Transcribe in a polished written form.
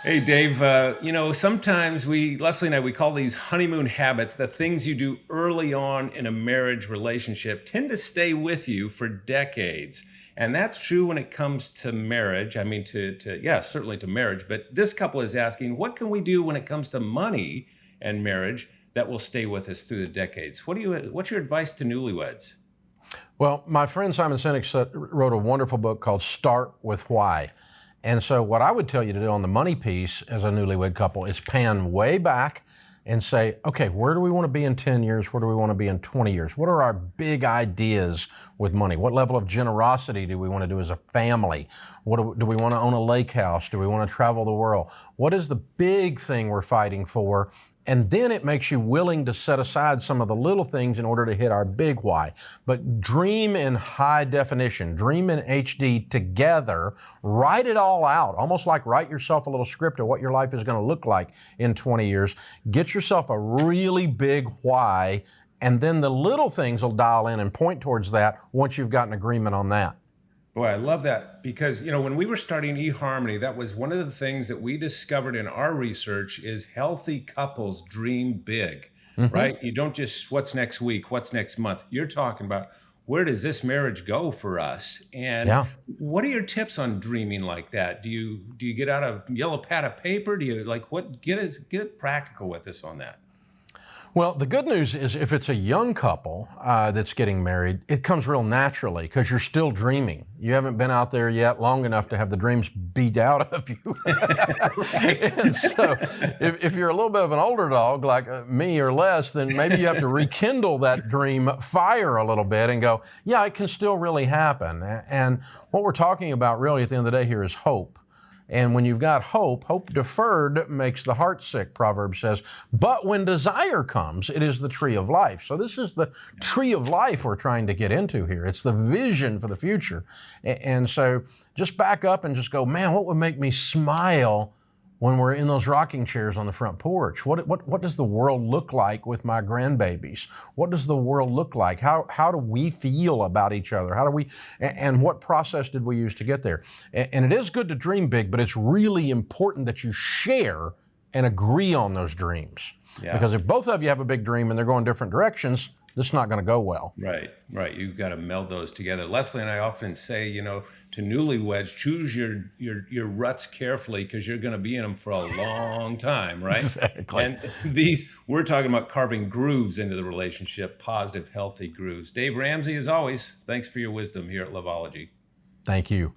Hey, Dave, sometimes Leslie and I, we call these honeymoon habits, the things you do early on in a marriage relationship tend to stay with you for decades. And that's true when it comes to marriage. I mean, yeah, certainly to marriage. But this couple is asking, what can we do when it comes to money and marriage that will stay with us through the decades? What's your advice to newlyweds? Well, my friend Simon Sinek wrote a wonderful book called Start with Why. And so what I would tell you to do on the money piece as a newlywed couple is pan way back and say, okay, where do we want to be in 10 years? Where do we want to be in 20 years? What are our big ideas with money? What level of generosity do we want to do as a family? Do we want to own a lake house? Do we want to travel the world? What is the big thing we're fighting for? And then it makes you willing to set aside some of the little things in order to hit our big why. But dream in high definition, dream in HD together, write it all out, almost like write yourself a little script of what your life is going to look like in 20 years. Get yourself a really big why, and then the little things will dial in and point towards that once you've got an agreement on that. Boy, I love that because, when we were starting eHarmony, that was one of the things that we discovered in our research is healthy couples dream big, right? You don't just, what's next week, what's next month? You're talking about where does this marriage go for us? And what are your tips on dreaming like that? Do you get out a yellow pad of paper? Do you get it practical with us on that? Well, the good news is if it's a young couple that's getting married, it comes real naturally because you're still dreaming. You haven't been out there yet long enough to have the dreams beat out of you. And so if you're a little bit of an older dog like me or less, then maybe you have to rekindle that dream fire a little bit and go, yeah, it can still really happen. And what we're talking about really at the end of the day here is hope. And when you've got hope, hope deferred makes the heart sick, Proverbs says. But when desire comes, it is the tree of life. So this is the tree of life we're trying to get into here. It's the vision for the future. And so just back up and just go, man, what would make me smile when we're in those rocking chairs on the front porch? What does the world look like with my grandbabies? What does the world look like? How do we feel about each other? And what process did we use to get there? And it is good to dream big, but it's really important that you share and agree on those dreams. Yeah. Because if both of you have a big dream and they're going different directions, this is not going to go well. Right. You've got to meld those together. Leslie and I often say, to newlyweds, choose your ruts carefully because you're going to be in them for a long time, right? Exactly. And we're talking about carving grooves into the relationship, positive, healthy grooves. Dave Ramsey, as always, thanks for your wisdom here at Loveology. Thank you.